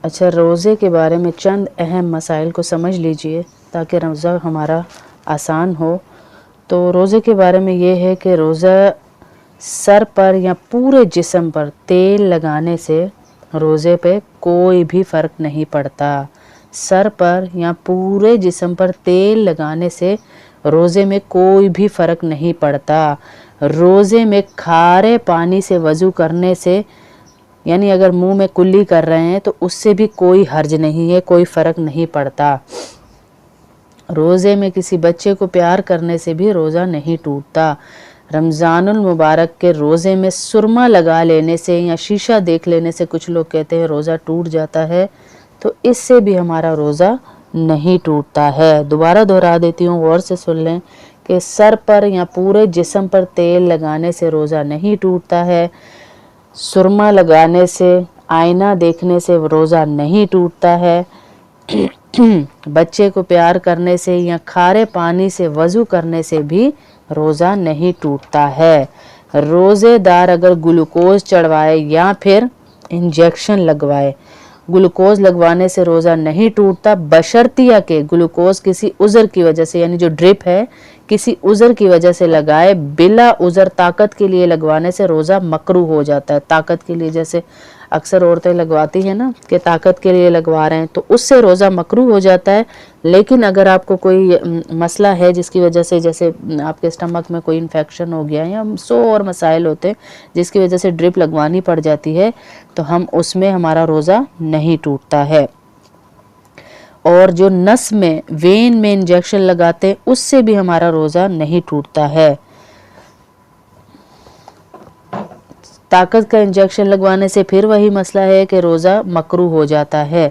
اچھا، روزے کے بارے میں چند اہم مسائل کو سمجھ لیجئے تاکہ روزہ ہمارا آسان ہو۔ تو روزے کے بارے میں یہ ہے کہ روزہ سر پر یا پورے جسم پر تیل لگانے سے روزے پہ کوئی بھی فرق نہیں پڑتا۔ سر پر یا پورے جسم پر تیل لگانے سے روزے میں کوئی بھی فرق نہیں پڑتا۔ روزے میں کھارے پانی سے وضو کرنے سے، یعنی اگر منہ میں کلی کر رہے ہیں تو اس سے بھی کوئی حرج نہیں ہے، کوئی فرق نہیں پڑتا۔ روزے میں کسی بچے کو پیار کرنے سے بھی روزہ نہیں ٹوٹتا۔ رمضان المبارک کے روزے میں سرما لگا لینے سے یا شیشہ دیکھ لینے سے کچھ لوگ کہتے ہیں روزہ ٹوٹ جاتا ہے، تو اس سے بھی ہمارا روزہ نہیں ٹوٹتا ہے۔ دوبارہ دہرا دیتی ہوں، غور سے سن لیں کہ سر پر یا پورے جسم پر تیل لگانے سے روزہ نہیں ٹوٹتا ہے، سرما لگانے سے، آئینہ دیکھنے سے روزہ نہیں ٹوٹتا ہے، بچے کو پیار کرنے سے یا کھارے پانی سے وضو کرنے سے بھی روزہ نہیں ٹوٹتا ہے۔ روزے دار اگر گلوکوز چڑھوائے یا پھر انجیکشن لگوائے، گلوکوز لگوانے سے روزہ نہیں ٹوٹتا، بشرطیہ کہ گلوکوز کسی عذر کی وجہ سے، یعنی جو ڈرپ ہے کسی عذر کی وجہ سے لگائے، بلا عذر طاقت کے لیے لگوانے سے روزہ مکروہ ہو جاتا ہے۔ طاقت کے لیے جیسے اکثر عورتیں لگواتی ہیں نا کہ طاقت کے لیے لگوا رہے ہیں، تو اس سے روزہ مکروہ ہو جاتا ہے۔ لیکن اگر آپ کو کوئی مسئلہ ہے جس کی وجہ سے، جیسے آپ کے اسٹمک میں کوئی انفیکشن ہو گیا یا 100 اور مسائل ہوتے ہیں جس کی وجہ سے ڈرپ لگوانی پڑ جاتی ہے، تو ہم اس میں ہمارا روزہ نہیں ٹوٹتا ہے۔ اور جو نس میں، وین میں انجیکشن لگاتے ہیں، اس سے بھی ہمارا روزہ نہیں ٹوٹتا ہے۔ طاقت کا انجیکشن لگوانے سے پھر وہی مسئلہ ہے کہ روزہ مکروہ ہو جاتا ہے۔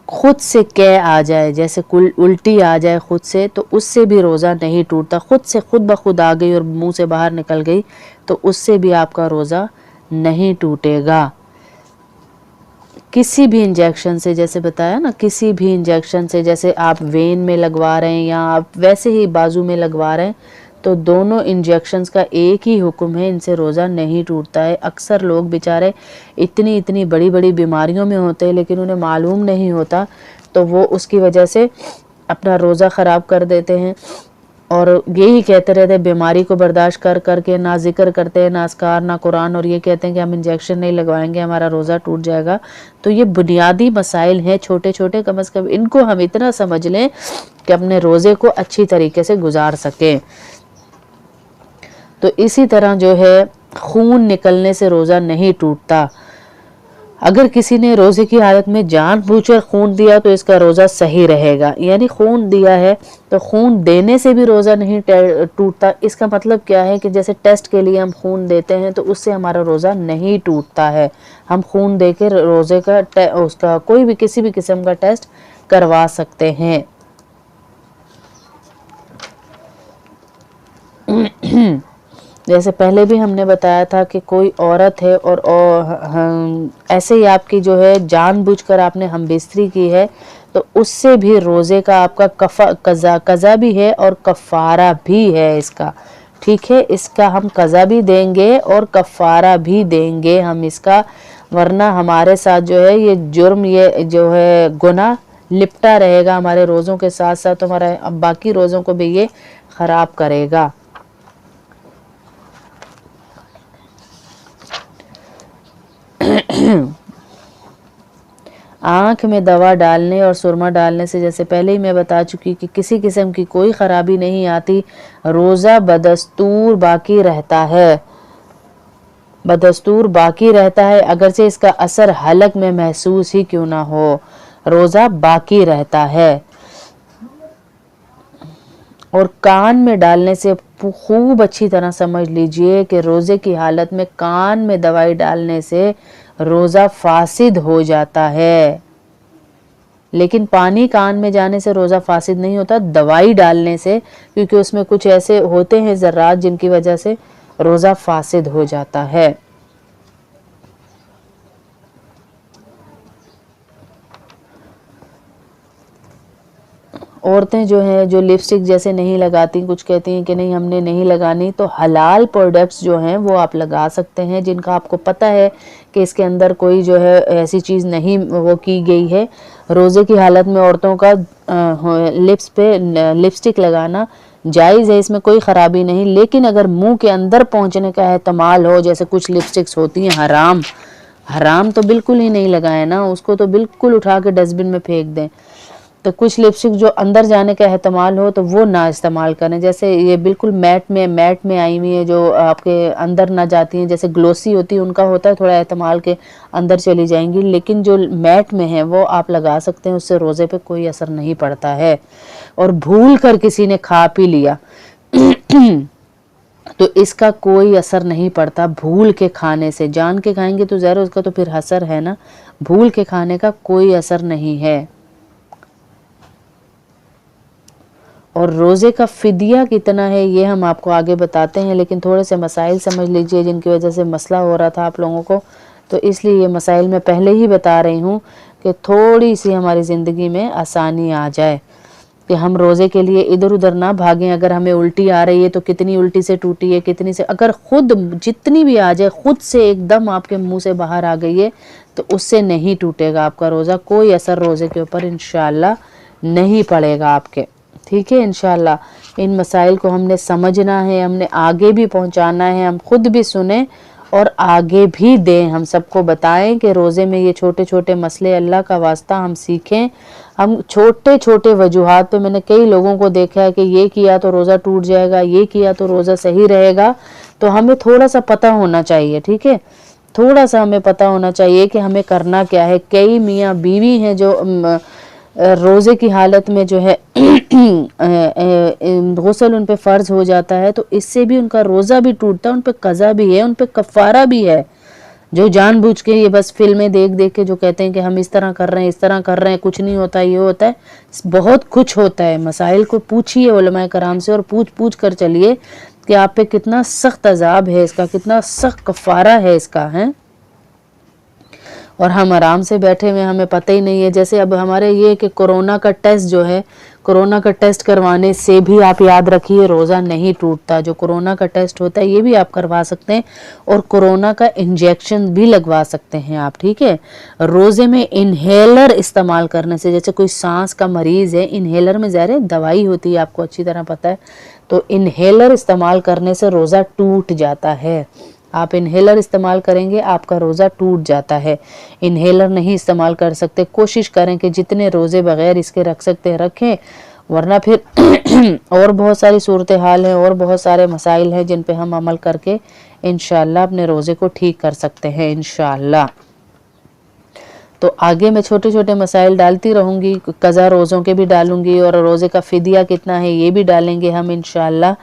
خود سے قے آ جائے، جیسے الٹی آ جائے خود سے، تو اس سے بھی روزہ نہیں ٹوٹتا۔ خود بخود آ گئی اور منہ سے باہر نکل گئی تو اس سے بھی آپ کا روزہ نہیں ٹوٹے گا۔ کسی بھی انجیکشن سے، جیسے بتایا نا، کسی بھی انجیکشن سے، جیسے آپ وین میں لگوا رہے ہیں یا آپ ویسے ہی بازو میں لگوا رہے ہیں، تو دونوں انجیکشنز کا ایک ہی حکم ہے، ان سے روزہ نہیں ٹوٹتا ہے۔ اکثر لوگ بیچارے اتنی بڑی بڑی بیماریوں میں ہوتے ہیں لیکن انہیں معلوم نہیں ہوتا، تو وہ اس کی وجہ سے اپنا روزہ خراب کر دیتے ہیں اور یہی کہتے رہتے ہیں، بیماری کو برداشت کر کے نہ ذکر کرتے ہیں، نہ اذکار، نہ قرآن، اور یہ کہتے ہیں کہ ہم انجیکشن نہیں لگوائیں گے ہمارا روزہ ٹوٹ جائے گا۔ تو یہ بنیادی مسائل ہیں، چھوٹے چھوٹے، کم از کم ان کو ہم اتنا سمجھ لیں کہ اپنے روزے کو اچھی طریقے سے گزار سکیں۔ تو اسی طرح جو ہے خون نکلنے سے روزہ نہیں ٹوٹتا۔ اگر کسی نے روزے کی حالت میں جان بوجھ کر خون دیا تو اس کا روزہ صحیح رہے گا، یعنی خون دیا ہے تو خون دینے سے بھی روزہ نہیں ٹوٹتا۔ اس کا مطلب کیا ہے کہ جیسے ٹیسٹ کے لیے ہم خون دیتے ہیں تو اس سے ہمارا روزہ نہیں ٹوٹتا ہے۔ ہم خون دے کے روزے کا اس کا کوئی بھی کسی بھی قسم کا ٹیسٹ کروا سکتے ہیں۔ جیسے پہلے بھی ہم نے بتایا تھا کہ کوئی عورت ہے اور ایسے ہی آپ کی جو ہے جان بوجھ کر آپ نے ہم بستری کی ہے، تو اس سے بھی روزے کا آپ کا قضا بھی ہے اور کفارہ بھی ہے اس کا، ٹھیک ہے؟ اس کا ہم قضا بھی دیں گے اور کفارہ بھی دیں گے ہم اس کا، ورنہ ہمارے ساتھ جو ہے یہ جرم، یہ جو ہے گناہ لپٹا رہے گا ہمارے روزوں کے ساتھ ساتھ، ہمارے باقی روزوں کو بھی یہ خراب کرے گا۔ آنکھ میں دوا ڈالنے اور سرما ڈالنے سے، جیسے پہلے ہی میں بتا چکی کہ کسی قسم کی کوئی خرابی نہیں آتی، روزہ بدستور باقی رہتا ہے، بدستور باقی رہتا ہے، اگرچہ اس کا اثر حلق میں محسوس ہی کیوں نہ ہو، روزہ باقی رہتا ہے۔ اور کان میں ڈالنے سے خوب اچھی طرح سمجھ لیجئے کہ روزے کی حالت میں کان میں دوائی ڈالنے سے روزہ فاسد ہو جاتا ہے، لیکن پانی کان میں جانے سے روزہ فاسد نہیں ہوتا، دوائی ڈالنے سے، کیونکہ اس میں کچھ ایسے ہوتے ہیں ذرات جن کی وجہ سے روزہ فاسد ہو جاتا ہے۔ عورتیں جو ہیں جو لپسٹک جیسے نہیں لگاتی، کچھ کہتی ہیں کہ نہیں ہم نے نہیں لگانی، تو حلال پروڈکٹس جو ہیں وہ آپ لگا سکتے ہیں، جن کا آپ کو پتہ ہے کہ اس کے اندر کوئی جو ہے ایسی چیز نہیں وہ کی گئی ہے۔ روزے کی حالت میں عورتوں کا لپس پہ لپسٹک لگانا جائز ہے، اس میں کوئی خرابی نہیں، لیکن اگر منہ کے اندر پہنچنے کا احتمال ہو، جیسے کچھ لپسٹکس ہوتی ہیں حرام تو بالکل ہی نہیں لگائیں نا، اس کو تو بالکل اٹھا کے ڈسٹ بن میں پھینک دیں۔ تو کچھ لپسٹک جو اندر جانے کا احتمال ہو تو وہ نہ استعمال کریں، جیسے یہ بالکل میٹ میں آئی ہوئی ہیں جو آپ کے اندر نہ جاتی ہیں، جیسے گلوسی ہوتی ہے ان کا ہوتا ہے تھوڑا احتمال کے اندر چلی جائیں گی، لیکن جو میٹ میں ہیں وہ آپ لگا سکتے ہیں، اس سے روزے پہ کوئی اثر نہیں پڑتا ہے۔ اور بھول کر کسی نے کھا پی لیا تو اس کا کوئی اثر نہیں پڑتا، بھول کے کھانے سے، جان کے کھائیں گے تو ظاہر اس کا تو پھر اثر ہے نا، بھول کے کھانے کا کوئی اثر نہیں ہے۔ اور روزے کا فدیہ کتنا ہے یہ ہم آپ کو آگے بتاتے ہیں، لیکن تھوڑے سے مسائل سمجھ لیجئے جن کی وجہ سے مسئلہ ہو رہا تھا آپ لوگوں کو، تو اس لیے یہ مسائل میں پہلے ہی بتا رہی ہوں کہ تھوڑی سی ہماری زندگی میں آسانی آ جائے، کہ ہم روزے کے لیے ادھر ادھر نہ بھاگیں۔ اگر ہمیں الٹی آ رہی ہے تو کتنی الٹی سے ٹوٹی ہے، کتنی سے، اگر خود جتنی بھی آ جائے، خود سے ایک دم آپ کے منہ سے باہر آ گئی ہے تو اس سے نہیں ٹوٹے گا آپ کا روزہ، کوئی اثر روزے کے اوپر انشاءاللہ نہیں پڑے گا آپ کے، ٹھیک ہے انشاءاللہ۔ ان مسائل کو ہم نے سمجھنا ہے، ہم نے آگے بھی پہنچانا ہے، ہم خود بھی سنیں اور آگے بھی دیں، ہم سب کو بتائیں کہ روزے میں یہ چھوٹے چھوٹے مسئلے اللہ کا واسطہ ہم سیکھیں۔ ہم چھوٹے چھوٹے وجوہات پہ، میں نے کئی لوگوں کو دیکھا ہے کہ یہ کیا تو روزہ ٹوٹ جائے گا، یہ کیا تو روزہ صحیح رہے گا، تو ہمیں تھوڑا سا پتہ ہونا چاہیے، ٹھیک ہے، تھوڑا سا ہمیں پتہ ہونا چاہیے کہ ہمیں کرنا کیا ہے۔ کئی میاں بیوی ہیں جو روزے کی حالت میں جو ہے غسل ان پہ فرض ہو جاتا ہے تو اس سے بھی ان کا روزہ بھی ٹوٹتا ہے، ان پہ قضا بھی ہے، ان پہ کفارہ بھی ہے۔ جو جان بوجھ کے یہ بس فلمیں دیکھ کے جو کہتے ہیں کہ ہم اس طرح کر رہے ہیں، اس طرح کر رہے ہیں، کچھ نہیں ہوتا، یہ ہوتا ہے، بہت کچھ ہوتا ہے۔ مسائل کو پوچھیے علماء کرام سے اور پوچھ کر چلیے کہ آپ پہ کتنا سخت عذاب ہے اس کا، کتنا سخت کفارہ ہے اس کا، ہے۔ اور ہم آرام سے بیٹھے ہوئے، ہمیں پتہ ہی نہیں ہے۔ جیسے اب ہمارے یہ کہ کورونا کا ٹیسٹ جو ہے، کورونا کا ٹیسٹ کروانے سے بھی آپ یاد رکھیے روزہ نہیں ٹوٹتا۔ جو کورونا کا ٹیسٹ ہوتا ہے یہ بھی آپ کروا سکتے ہیں، اور کورونا کا انجیکشن بھی لگوا سکتے ہیں آپ، ٹھیک ہے۔ روزے میں انہیلر استعمال کرنے سے، جیسے کوئی سانس کا مریض ہے، انہیلر میں ظاہر دوائی ہوتی ہے، آپ کو اچھی طرح پتہ ہے، تو انہیلر استعمال کرنے سے روزہ ٹوٹ جاتا ہے۔ آپ انہیلر استعمال کریں گے آپ کا روزہ ٹوٹ جاتا ہے۔ انہیلر نہیں استعمال کر سکتے، کوشش کریں کہ جتنے روزے بغیر اس کے رکھ سکتے ہیں رکھیں، ورنہ پھر اور بہت ساری صورتحال ہیں اور بہت سارے مسائل ہیں جن پہ ہم عمل کر کے انشاءاللہ اپنے روزے کو ٹھیک کر سکتے ہیں انشاءاللہ۔ تو آگے میں چھوٹے چھوٹے مسائل ڈالتی رہوں گی، قضا روزوں کے بھی ڈالوں گی، اور روزے کا فدیہ کتنا ہے یہ بھی ڈالیں گے ہم انشاءاللہ۔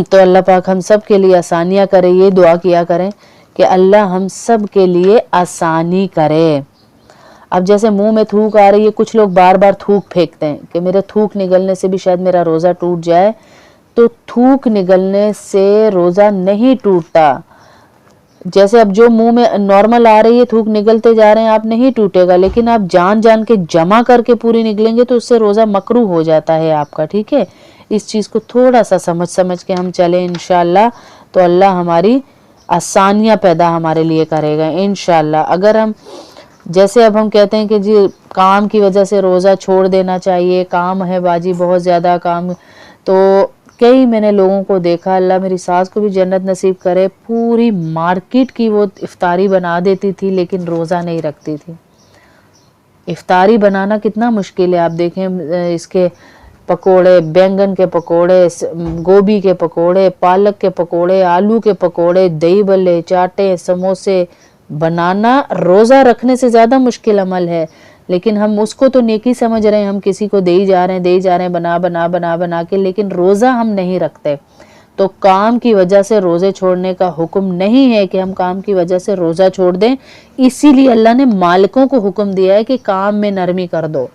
تو اللہ پاک ہم سب کے لیے آسانیاں کرے، یہ دعا کیا کریں کہ اللہ ہم سب کے لیے آسانی کرے۔ اب جیسے منہ میں تھوک آ رہی ہے، کچھ لوگ بار بار تھوک پھینکتے ہیں کہ میرے تھوک نگلنے سے بھی شاید میرا روزہ ٹوٹ جائے، تو تھوک نگلنے سے روزہ نہیں ٹوٹتا۔ جیسے اب جو منہ میں نارمل آ رہی ہے، تھوک نگلتے جا رہے ہیں، آپ نہیں ٹوٹے گا، لیکن آپ جان کے جمع کر کے پوری نگلیں گے تو اس سے روزہ مکروہ ہو جاتا ہے آپ کا، ٹھیک ہے۔ اس چیز کو تھوڑا سا سمجھ کے ہم چلیں انشاءاللہ، تو اللہ ہماری آسانیاں پیدا ہمارے لیے کرے گا انشاءاللہ۔ اگر ہم جیسے اب ہم کہتے ہیں کہ جی کام کی وجہ سے روزہ چھوڑ دینا چاہیے، کام ہے باجی بہت زیادہ کام، تو کئی میں نے لوگوں کو دیکھا، اللہ میری ساس کو بھی جنت نصیب کرے، پوری مارکیٹ کی وہ افطاری بنا دیتی تھی لیکن روزہ نہیں رکھتی تھی۔ افطاری بنانا کتنا مشکل ہے، آپ دیکھیں اس کے پکوڑے، بینگن کے پکوڑے، گوبھی کے پکوڑے، پالک کے پکوڑے، آلو کے پکوڑے، دہی بلے، چاٹے، سموسے بنانا روزہ رکھنے سے زیادہ مشکل عمل ہے، لیکن ہم اس کو تو نیکی سمجھ رہے ہیں، ہم کسی کو دے ہی جا رہے ہیں بنا کے، لیکن روزہ ہم نہیں رکھتے۔ تو کام کی وجہ سے روزے چھوڑنے کا حکم نہیں ہے کہ ہم کام کی وجہ سے روزہ چھوڑ دیں، اسی لیے اللہ نے مالکوں کو حکم دیا ہے کہ کام میں نرمی کر دو،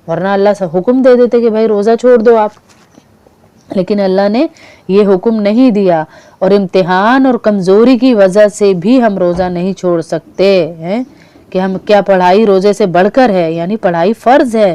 ورنہ اللہ سے حکم دے دیتے کہ بھائی روزہ چھوڑ دو آپ، لیکن اللہ نے یہ حکم نہیں دیا۔ اور امتحان اور کمزوری کی وجہ سے بھی ہم روزہ نہیں چھوڑ سکتے ہیں، کہ ہم کیا پڑھائی روزے سے بڑھ کر ہے، یعنی پڑھائی فرض ہے،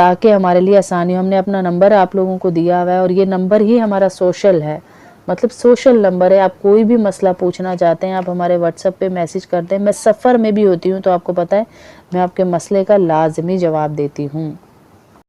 تاکہ ہمارے لیے آسانی ہو۔ ہم نے اپنا نمبر آپ لوگوں کو دیا ہوا ہے اور یہ نمبر ہی ہمارا سوشل ہے، مطلب سوشل نمبر ہے۔ آپ کوئی بھی مسئلہ پوچھنا چاہتے ہیں آپ ہمارے واٹس ایپ پہ میسج کرتے ہیں۔ میں سفر میں بھی ہوتی ہوں تو آپ کو پتہ ہے میں آپ کے مسئلے کا لازمی جواب دیتی ہوں۔